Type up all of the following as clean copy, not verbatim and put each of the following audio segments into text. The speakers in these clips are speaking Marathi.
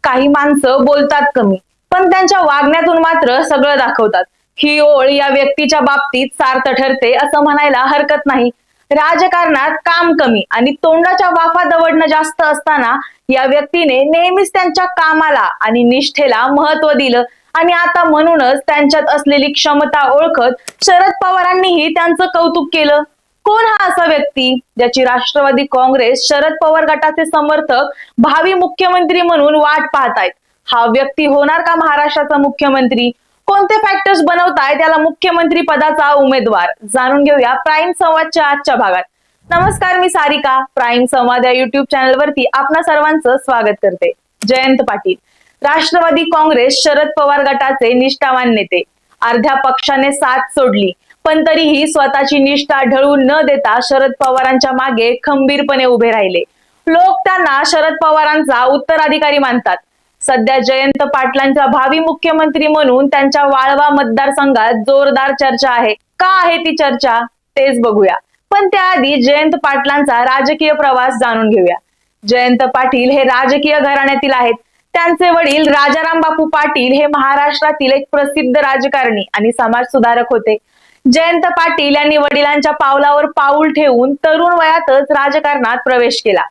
काही माणसं बोलतात कमी, पण त्यांच्या वागण्यातून मात्र सगळं दाखवतात. ही ओळ या व्यक्तीच्या बाबतीत सार्थ ठरते असं म्हणायला हरकत नाही. राजकारणात काम कमी आणि तोंडाच्या वाफा दवडणं जास्त असताना या व्यक्तीने नेहमीच त्यांच्या कामाला आणि निष्ठेला महत्व दिलं आणि आता म्हणूनच त्यांच्यात असलेली क्षमता ओळखत शरद पवारांनीही त्यांचं कौतुक केलं. कोण हा असा व्यक्ती ज्याची राष्ट्रवादी काँग्रेस शरद पवार गटाचे समर्थक भावी मुख्यमंत्री म्हणून वाट पाहतायत? हा व्यक्ती होणार का महाराष्ट्राचा मुख्यमंत्री? कोणते फॅक्टर्स बनवताय त्याला मुख्यमंत्री पदाचा उमेदवार? जाणून घेऊया प्राईम संवादच्या आजच्या भागात. नमस्कार, मी सारिका. प्राईम संवाद या युट्यूब चॅनलवरती आपणा सर्वांचं स्वागत करते. जयंत पाटील राष्ट्रवादी काँग्रेस शरद पवार गटाचे निष्ठावान नेते. अर्ध्या पक्षाने साथ सोडली पण तरीही स्वतःची निष्ठा ढळून न देता शरद पवारांच्या मागे खंबीरपणे उभे राहिले. लोक त्यांना शरद पवारांचा उत्तराधिकारी मानतात. सध्या जयंत पाटलांचा भावी मुख्यमंत्री म्हणून त्यांच्या वाळवा मतदारसंघात जोरदार चर्चा आहे. का आहे ती चर्चा तेच बघूया, पण त्याआधी जयंत पाटलांचा राजकीय प्रवास जाणून घेऊया. जयंत पाटील हे राजकीय घराण्यातील आहेत. त्यांचे वडील राजाराम बापू पाटील हे महाराष्ट्रातील एक प्रसिद्ध राजकारणी आणि समाज सुधारक होते. जयंत पाटील यांनी वडिलांच्या पावलावर पाऊल ठेवून तरुण वयातच राजकारणात प्रवेश केला.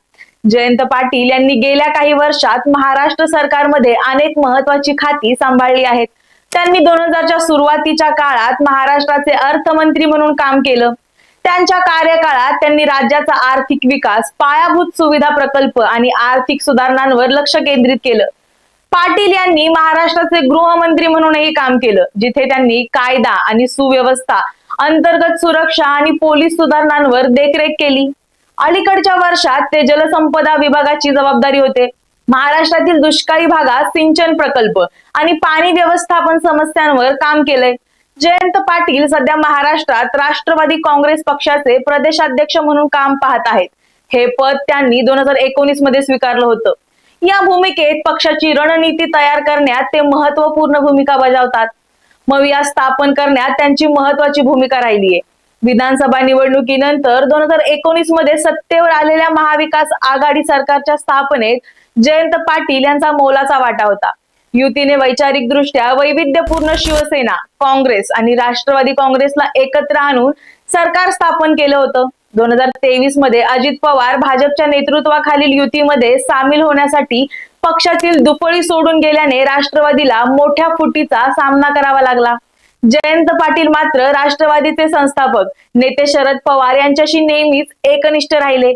जयंत पाटील यांनी गेल्या काही वर्षात महाराष्ट्र सरकारमध्ये अनेक महत्वाची खाती सांभाळली आहेत. त्यांनी 2000च्या सुरुवातीच्या काळात महाराष्ट्राचे अर्थमंत्री म्हणून काम केलं. त्यांच्या कार्यकाळात त्यांनी राज्याचा आर्थिक विकास, पायाभूत सुविधा प्रकल्प आणि आर्थिक सुधारणांवर लक्ष केंद्रित केलं. पाटील यांनी महाराष्ट्राचे गृहमंत्री म्हणूनही काम केलं, जिथे त्यांनी कायदा आणि सुव्यवस्था, अंतर्गत सुरक्षा आणि पोलीस सुधारणांवर देखरेख केली. अलीकडच्या वर्षात ते जलसंपदा विभागाची जबाबदारी होते. महाराष्ट्रातील दुष्काळी भागात सिंचन प्रकल्प आणि पाणी व्यवस्थापन समस्यांवर काम केलंय. जयंत पाटील सध्या महाराष्ट्रात राष्ट्रवादी काँग्रेस पक्षाचे प्रदेशाध्यक्ष म्हणून काम पाहत आहेत. हे पद त्यांनी 2019 मध्ये स्वीकारलं होतं. या भूमिकेत पक्षाची रणनीती तयार करण्यात ते महत्वपूर्ण भूमिका बजावतात. मविया स्थापन करण्यात त्यांची महत्वाची भूमिका राहिली आहे. विधानसभा निवडणुकीनंतर 2019 मध्ये सत्तेवर आलेल्या महाविकास आघाडी सरकारच्या स्थापनेत जयंत पाटील यांचा मोलाचा वाटा होता. युतीने वैचारिक दृष्ट्या वैविध्यपूर्ण शिवसेना, काँग्रेस आणि राष्ट्रवादी काँग्रेसला एकत्र आणून सरकार स्थापन केलं होतं. 2023 मध्ये अजित पवार भाजपच्या नेतृत्वाखालील युतीमध्ये सामील होण्यासाठी पक्षातील दुफळी सोडून गेल्याने राष्ट्रवादीला मोठ्या फुटीचा सामना करावा लागला. जयंत पाटील मात्र राष्ट्रवादीचे संस्थापक नेते शरद पवार यांच्याशी नेहमीच एकनिष्ठ राहिले.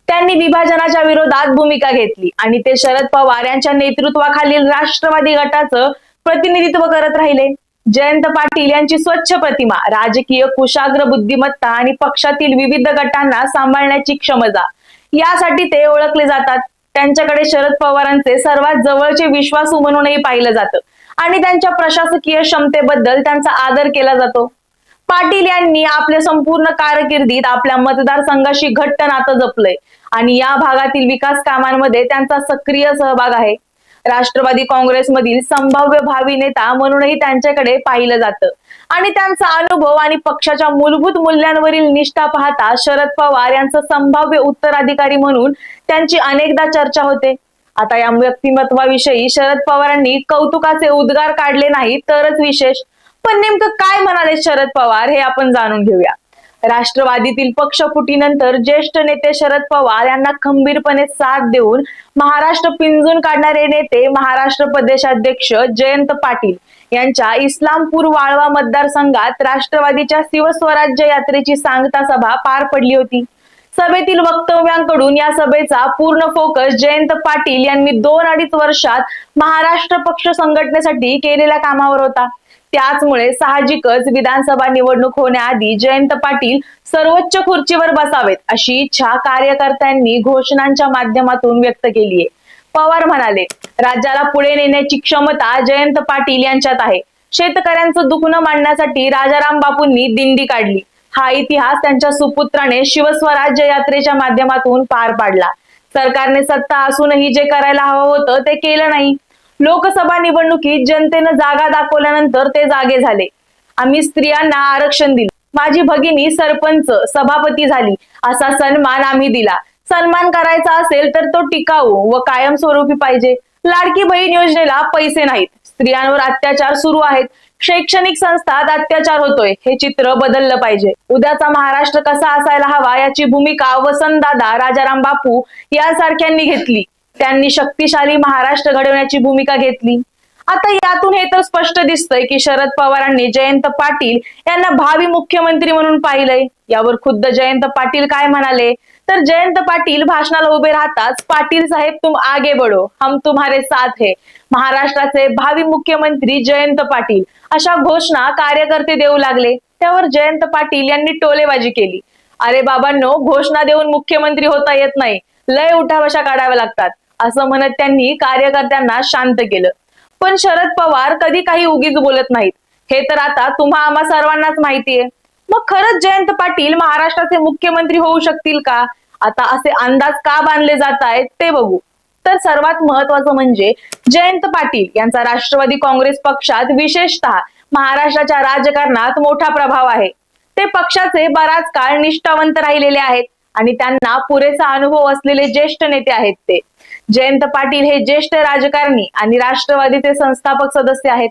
त्यांनी विभाजनाच्या विरोधात भूमिका घेतली आणि ते शरद पवार यांच्या नेतृत्वाखालील राष्ट्रवादी गटाचं प्रतिनिधित्व करत राहिले. जयंत पाटील यांची स्वच्छ प्रतिमा, राजकीय कुशाग्र बुद्धिमत्ता आणि पक्षातील विविध गटांना सांभाळण्याची क्षमता यासाठी ते ओळखले जातात. त्यांच्याकडे शरद पवारांचे सर्वात जवळचे विश्वासू म्हणूनही पाहिलं जातं आणि त्यांच्या प्रशासकीय क्षमतेबद्दल त्यांचा आदर केला जातो. पाटील यांनी आपल्या संपूर्ण कारकिर्दीत आपल्या मतदारसंघाशी घट्ट नातं जपलंय आणि या भागातील विकास कामांमध्ये त्यांचा सक्रिय सहभाग आहे. राष्ट्रवादी काँग्रेसमधील संभाव्य भावी नेता म्हणूनही त्यांच्याकडे पाहिलं जातं आणि त्यांचा अनुभव आणि पक्षाच्या मूलभूत मूल्यांवरील निष्ठा पाहता शरद पवार यांचं संभाव्य उत्तराधिकारी म्हणून त्यांची अनेकदा चर्चा होते. आता या व्यक्तिमत्वाविषयी शरद पवारांनी कौतुकाचे उद्गार काढले नाही तरच विशेष. पण नेमकं काय म्हणाले शरद पवार हे आपण जाणून घेऊया. राष्ट्रवादीतील पक्षफुटीनंतर ज्येष्ठ नेते शरद पवार यांना खंबीरपणे साथ देऊन महाराष्ट्र पिंजून काढणारे नेते महाराष्ट्र प्रदेशाध्यक्ष जयंत पाटील यांच्या इस्लामपूर वाळवा मतदारसंघात राष्ट्रवादीच्या शिवस्वराज्य यात्रेची सांगता सभा पार पडली होती. सभेतील वक्तव्यांकडून या सभेचा पूर्ण फोकस जयंत पाटील यांनी 2-2.5 वर्षात महाराष्ट्र पक्ष संघटनेसाठी केलेल्या कामावर होता. त्याचमुळे साहजिकच विधानसभा निवडणूक होण्याआधी जयंत पाटील सर्वोच्च खुर्चीवर बसावेत अशी इच्छा कार्यकर्त्यांनी घोषणांच्या माध्यमातून व्यक्त केली आहे. पवार म्हणाले, राज्याला पुढे नेण्याची क्षमता जयंत पाटील यांच्यात आहे. शेतकऱ्यांचं दुखणं मांडण्यासाठी राजाराम बापूंनी दिंडी काढली. हा इतिहास त्यांच्या सुपुत्राने शिवस्वराज्य यात्रेच्या माध्यमातून पार पाडला. सरकारने सत्ता असूनही जे करायला हवं होतं ते केलं नाही. लोकसभा निवडणुकीत जनतेनं जागा दाखवल्यानंतर ते जागे झाले. आम्ही स्त्रियांना आरक्षण दिले, माझी भगिनी सरपंच सभापती झाली, असा सन्मान आम्ही दिला. सन्मान करायचा असेल तर तो टिकाऊ व कायमस्वरूपी पाहिजे. लाडकी बहीण योजनेला पैसे नाहीत, स्त्रियांवर अत्याचार सुरू आहेत, शैक्षणिक संस्थात अत्याचार होतोय, हे चित्र बदललं पाहिजे. उद्याचा महाराष्ट्र कसा असायला हवा याची भूमिका वसंतदादा, राजाराम बापू यासारख्यांनी घेतली. त्यांनी शक्तिशाली महाराष्ट्र घडवण्याची भूमिका घेतली. आता यातून हे तर स्पष्ट दिसतंय की शरद पवारांनी जयंत पाटील यांना भावी मुख्यमंत्री म्हणून पाहिलंय. यावर खुद्द जयंत पाटील काय म्हणाले, तर जयंत पाटील भाषणाला उभे राहताच, पाटील साहेब तुम आगे बढ़ो, हम तुम्हारे साथ है, महाराष्ट्राचे भावी मुख्यमंत्री जयंत पाटील अशा घोषणा कार्यकर्ते देऊ लागले. त्यावर जयंत पाटील यांनी टोलेबाजी केली. अरे बाबांनो, घोषणा देऊन मुख्यमंत्री होता येत नाही, लय उठाबशा काढाव्या लागतात, असं म्हणत त्यांनी कार्यकर्त्यांना शांत केलं. पण शरद पवार कधी काही उगीच बोलत नाहीत, हे तर आता तुम्हा आम्हा सर्वांनाच माहितीये. मग खरंच जयंत पाटील महाराष्ट्राचे मुख्यमंत्री होऊ शकतील का? आता असे अंदाज का बांधले जात आहेत ते बघू. तर सर्वात महत्वाचं म्हणजे जयंत पाटील यांचा राष्ट्रवादी काँग्रेस पक्षात, विशेषतः महाराष्ट्राच्या राजकारणात मोठा प्रभाव आहे. ते पक्षाचे बराच काळ निष्ठावंत राहिलेले आहेत आणि त्यांना पुरेसा अनुभव असलेले ज्येष्ठ नेते आहेत. ते जयंत पाटील हे ज्येष्ठ राजकारणी आणि राष्ट्रवादीचे संस्थापक सदस्य आहेत.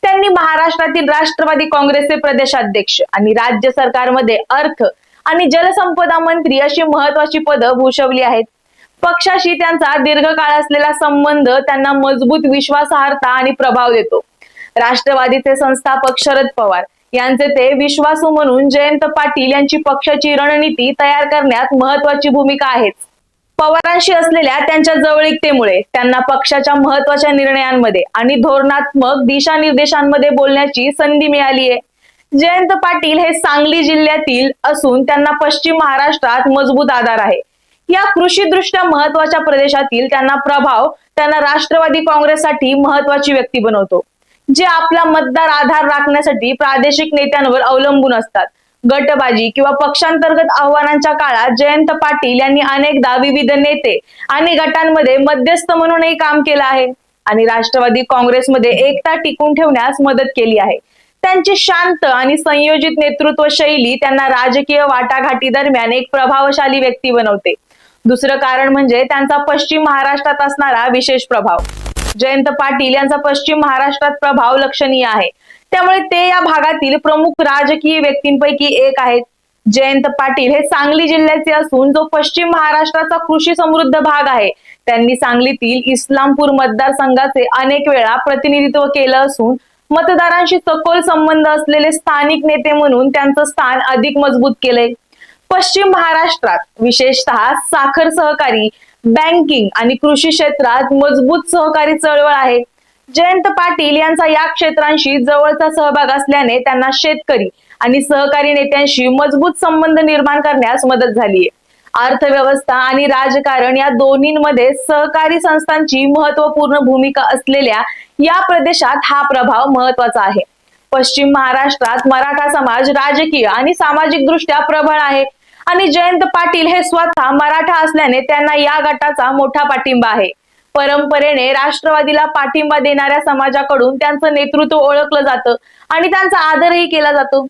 त्यांनी महाराष्ट्रातील राष्ट्रवादी काँग्रेसचे प्रदेशाध्यक्ष आणि राज्य सरकारमध्ये अर्थ आणि जलसंपदा मंत्री अशी महत्वाची पदं भूषवली आहेत. पक्षाशी त्यांचा दीर्घकाळ असलेला संबंध त्यांना मजबूत विश्वासार्हता आणि प्रभाव देतो. राष्ट्रवादीचे संस्थापक शरद पवार यांचे ते विश्वासू म्हणून जयंत पाटील यांची पक्षाची रणनीती तयार करण्यात महत्वाची भूमिका आहे. पवारांशी असलेल्या त्यांच्या जवळीकतेमुळे त्यांना पक्षाच्या महत्वाच्या निर्णयांमध्ये आणि धोरणात्मक दिशानिर्देशांमध्ये बोलण्याची संधी मिळाली आहे. जयंत पाटील हे सांगली जिल्ह्यातील असून त्यांना पश्चिम महाराष्ट्रात मजबूत आधार आहे. या कृषीदृष्ट्या महत्वाच्या प्रदेशातील त्यांना प्रभाव त्यांना राष्ट्रवादी काँग्रेससाठी महत्वाची व्यक्ती बनवतो, जे आपला मतदार आधार राखण्यासाठी प्रादेशिक नेत्यांवर अवलंबून असतात. गटबाजी किंवा पक्षांतर्गत आव्हानांच्या काळात जयंत पाटील यांनी अनेकदा विविध नेते आणि गटांमध्ये मध्यस्थ म्हणूनही काम केलं आहे आणि राष्ट्रवादी काँग्रेसमध्ये एकता टिकून ठेवण्यास मदत केली आहे. त्यांची शांत आणि संयोजित नेतृत्व शैली त्यांना राजकीय वाटाघाटी दरम्यान एक प्रभावशाली व्यक्ती बनवते. दुसरं कारण म्हणजे त्यांचा पश्चिम महाराष्ट्रात असणारा विशेष प्रभाव. जयंत पाटील यांचा पश्चिम महाराष्ट्रात प्रभाव लक्षणीय आहे, त्यामुळे ते या भागातील प्रमुख राजकीय व्यक्तींपैकी एक आहेत. जयंत पाटील हे सांगली जिल्ह्याचे असून जो पश्चिम महाराष्ट्राचा कृषी समृद्ध भाग आहे. त्यांनी सांगलीतील इस्लामपूर मतदारसंघाचे अनेक वेळा प्रतिनिधित्व केलं असून मतदारांशी सखोल संबंध असलेले स्थानिक नेते म्हणून त्यांचं स्थान अधिक मजबूत केलंय. पश्चिम महाराष्ट्रात विशेषतः साखर सहकारी, बँकिंग आणि कृषी क्षेत्रात मजबूत सहकारी चळवळ आहे. जयंत पाटील यांचा या क्षेत्रांशी जवळचा सहभाग असल्याने त्यांना शेतकरी आणि सहकारी नेत्यांशी मजबूत संबंध निर्माण करण्यास मदत झालीय. अर्थव्यवस्था आणि राजकारण या दोन्हींमध्ये सहकारी संस्थांची महत्वपूर्ण भूमिका असलेल्या या प्रदेशात हा प्रभाव महत्वाचा आहे. पश्चिम महाराष्ट्रात मराठा समाज राजकीय आणि सामाजिक दृष्ट्या प्रबळ आहे आणि जयंत पाटील हे स्वतः मराठा असल्याने त्यांना या गटाचा मोठा पाठिंबा आहे. परंपरेने राष्ट्रवादीला पाठिंबा देणाऱ्या समाजाकडून त्यांचं नेतृत्व ओळखलं जातं आणि त्यांचा आदरही केला जातो.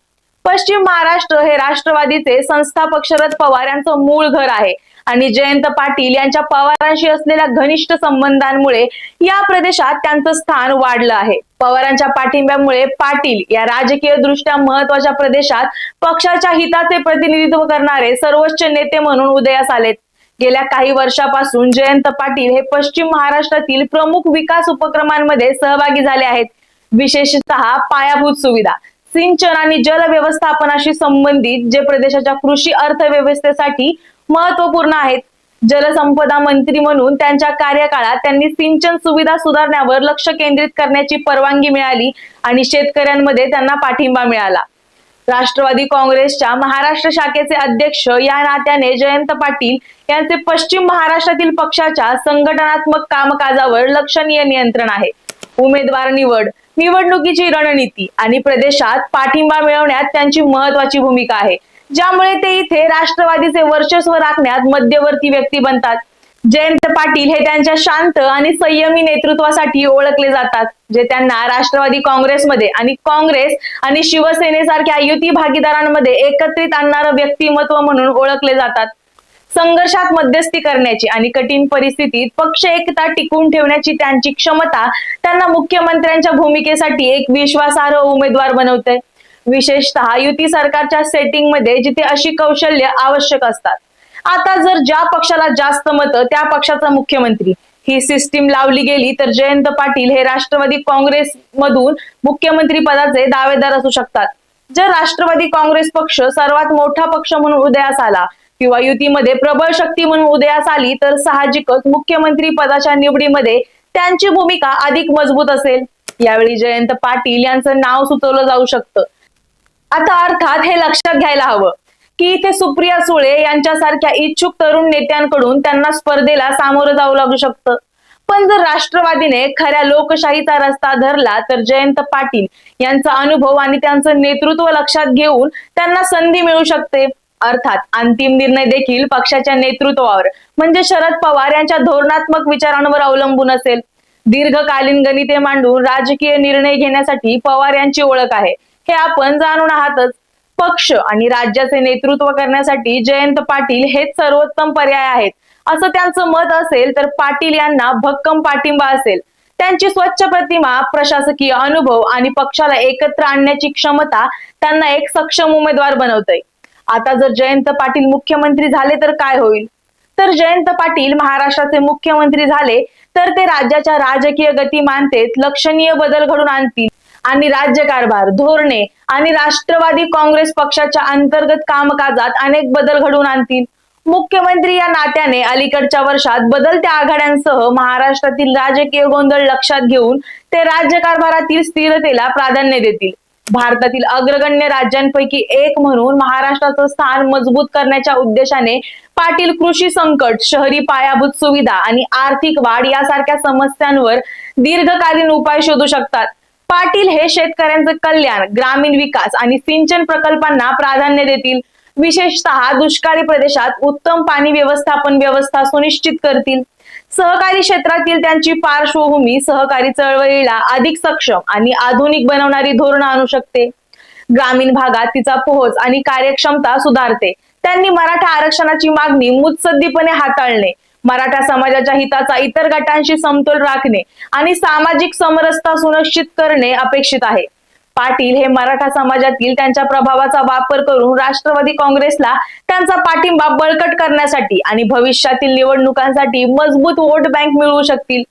पश्चिम महाराष्ट्र हे राष्ट्रवादीचे संस्थापक शरद पवार यांचं मूळ घर आहे आणि जयंत पाटील यांच्या पवारांशी असलेल्या घनिष्ठ संबंधांमुळे या प्रदेशात त्यांचं स्थान वाढलं आहे. पवारांच्या पाठिंब्यामुळे पाटील या राजकीय दृष्ट्या महत्वाच्या प्रदेशात पक्षाच्या हिताचे प्रतिनिधित्व करणारे सर्वोच्च नेते म्हणून उदयास आलेत. गेल्या काही वर्षापासून जयंत पाटील हे पश्चिम महाराष्ट्रातील प्रमुख विकास उपक्रमांमध्ये सहभागी झाले आहेत. विशेषतः पायाभूत सुविधा, सिंचन आणि जल व्यवस्थापनाशी संबंधित जे प्रदेशाच्या कृषी अर्थव्यवस्थेसाठी महत्वपूर्ण आहेत. जलसंपदा मंत्री म्हणून त्यांच्या कार्यकाळात त्यांनी सिंचन सुविधा सुधारण्यावर लक्ष केंद्रित करण्याची परवानगी मिळाली आणि शेतकऱ्यांमध्ये त्यांना पाठिंबा मिळाला. राष्ट्रवादी काँग्रेसच्या महाराष्ट्र शाखेचे अध्यक्ष या नात्याने जयंत पाटील यांचे पश्चिम महाराष्ट्रातील पक्षाच्या संघटनात्मक कामकाजावर लक्षणीय नियंत्रण आहे. उमेदवार निवड, निवडणुकीची रणनीती आणि प्रदेशात पाठिंबा मिळवण्यात त्यांची महत्वाची भूमिका आहे, ज्यामुळे ते इथे राष्ट्रवादीचे वर्चस्व राखण्यात मध्यवर्ती व्यक्ती बनतात. जयंत पाटील हे त्यांच्या शांत आणि संयमी नेतृत्वासाठी ओळखले जातात, जे त्यांना राष्ट्रवादी काँग्रेसमध्ये आणि काँग्रेस आणि शिवसेनेसारख्या युती भागीदारांमध्ये एकत्रित आणणारं व्यक्तिमत्व म्हणून ओळखले जातात. संघर्षात मध्यस्थी करण्याची आणि कठीण परिस्थितीत पक्ष एकता टिकवून ठेवण्याची त्यांची क्षमता त्यांना मुख्यमंत्र्यांच्या भूमिकेसाठी एक विश्वासार्ह उमेदवार बनवते, विशेषतः युती सरकारच्या सेटिंग मध्ये जिथे अशी कौशल्य आवश्यक असतात. आता जर ज्या पक्षाला जास्त मतं त्या पक्षाचा मुख्यमंत्री ही सिस्टीम लावली गेली तर जयंत पाटील हे राष्ट्रवादी काँग्रेस मधून मुख्यमंत्री पदाचे दावेदार असू शकतात. जर राष्ट्रवादी काँग्रेस पक्ष सर्वात मोठा पक्ष म्हणून उदयास आला किंवा युतीमध्ये प्रबळ शक्ती म्हणून उदयास आली तर साहजिकच मुख्यमंत्री पदाच्या निवडीमध्ये त्यांची भूमिका अधिक मजबूत असेल. यावेळी जयंत पाटील यांचं नाव सुचवलं जाऊ शकतं. आता अर्थात हे लक्षात घ्यायला हवं की इथे सुप्रिया सुळे यांच्यासारख्या इच्छुक तरुण नेत्यांकडून त्यांना स्पर्धेला सामोरं जावं लागू शकतं. पण जर राष्ट्रवादीने खऱ्या लोकशाहीचा रस्ता धरला तर जयंत पाटील यांचा अनुभव आणि त्यांचं नेतृत्व लक्षात घेऊन त्यांना संधी मिळू शकते. अर्थात अंतिम निर्णय देखील पक्षाच्या नेतृत्वावर म्हणजे शरद पवार यांच्या धोरणात्मक विचारांवर अवलंबून असेल. दीर्घकालीन गणिते मांडून राजकीय निर्णय घेण्यासाठी पवार यांची ओळख आहे हे आपण जाणून आहातच. पक्ष आणि राज्याचे नेतृत्व करण्यासाठी जयंत पाटील हेच सर्वोत्तम पर्याय आहेत असं त्यांचं मत असेल तर पाटील यांना भक्कम पाठिंबा असेल. त्यांची स्वच्छ प्रतिमा, प्रशासकीय अनुभव आणि पक्षाला एकत्र आणण्याची क्षमता त्यांना एक सक्षम उमेदवार बनवतंय. आता जर जयंत पाटील मुख्यमंत्री झाले तर काय होईल? तर जयंत पाटील महाराष्ट्राचे मुख्यमंत्री झाले तर ते राज्याच्या राजकीय गतिमानतेत लक्षणीय बदल घडून आणतील आणि राज्यकारभार, धोरणे आणि राष्ट्रवादी काँग्रेस पक्षाच्या अंतर्गत कामकाजात अनेक बदल घडवून आणतील. मुख्यमंत्री या नात्याने अलीकडच्या वर्षात बदलत्या आघाड्यांसह महाराष्ट्रातील राजकीय गोंधळ लक्षात घेऊन ते राज्यकारभारातील स्थिरतेला प्राधान्य देतील. भारतातील अग्रगण्य राज्यांपैकी एक म्हणून महाराष्ट्राचं स्थान मजबूत करण्याच्या उद्देशाने पाटील कृषी संकट, शहरी पायाभूत सुविधा आणि आर्थिक वाढ यासारख्या समस्यांवर दीर्घकालीन उपाय शोधू शकतात. पाटील हे शेतकऱ्यांचं कल्याण, ग्रामीण विकास आणि सिंचन प्रकल्पांना प्राधान्य देतील. विशेषतः दुष्काळी प्रदेशात उत्तम पाणी व्यवस्थापन व्यवस्था सुनिश्चित करतील. सहकारी क्षेत्रातील त्यांची पार्श्वभूमी सहकारी चळवळीला अधिक सक्षम आणि आधुनिक बनवणारी धोरणं आणू शकते. ग्रामीण भागात तिचा पोहोच आणि कार्यक्षमता सुधारते. त्यांनी मराठा आरक्षणाची मागणी मुत्सद्दीपणे हाताळणे, मराठा समाजाच्या हिताचा इतर गटांशी समतोल राखणे आणि सामाजिक समरसता सुनिश्चित करणे अपेक्षित आहे. पाटील हे मराठा समाजातील त्यांच्या प्रभावाचा वापर करून राष्ट्रवादी काँग्रेसला त्यांचा पाठिंबा बळकट करण्यासाठी आणि भविष्यातील निवडणुकांसाठी मजबूत वोट बँक मिळवू शकतील.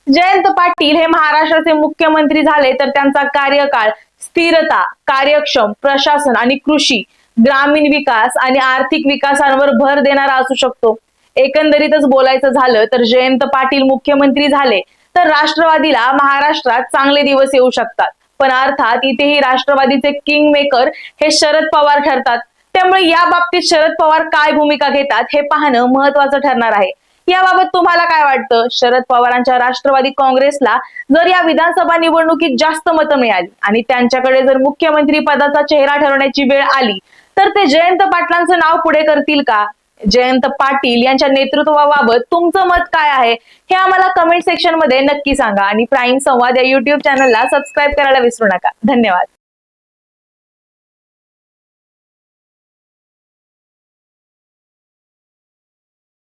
जयंत पाटील हे महाराष्ट्राचे मुख्यमंत्री झाले तर त्यांचा कार्यकाळ स्थिरता, कार्यक्षम प्रशासन आणि कृषी, ग्रामीण विकास आणि आर्थिक विकासांवर भर देणारा असू शकतो. एकंदरीतच बोलायचं झालं तर जयंत पाटील मुख्यमंत्री झाले तर राष्ट्रवादीला महाराष्ट्रात चांगले दिवस येऊ शकतात. पण अर्थात इथेही राष्ट्रवादीचे किंग मेकर हे शरद पवार ठरतात. त्यामुळे या बाबतीत शरद पवार काय भूमिका घेतात हे पाहणं महत्वाचं ठरणार आहे. याबाबत तुम्हाला काय वाटतं? शरद पवारांच्या राष्ट्रवादी काँग्रेसला जर या विधानसभा निवडणुकीत जास्त मतं मिळाली आणि त्यांच्याकडे जर मुख्यमंत्री पदाचा चेहरा ठरवण्याची वेळ आली तर ते जयंत पाटलांचं नाव पुढे करतील का? जयंत पाटील यांच्या नेतृत्वाबाबत तुमचं मत काय आहे हे आम्हाला कमेंट सेक्शन मध्ये नक्की सांगा आणि प्राईम संवाद या युट्यूब चॅनलला सबस्क्राईब करायला विसरू नका. धन्यवाद.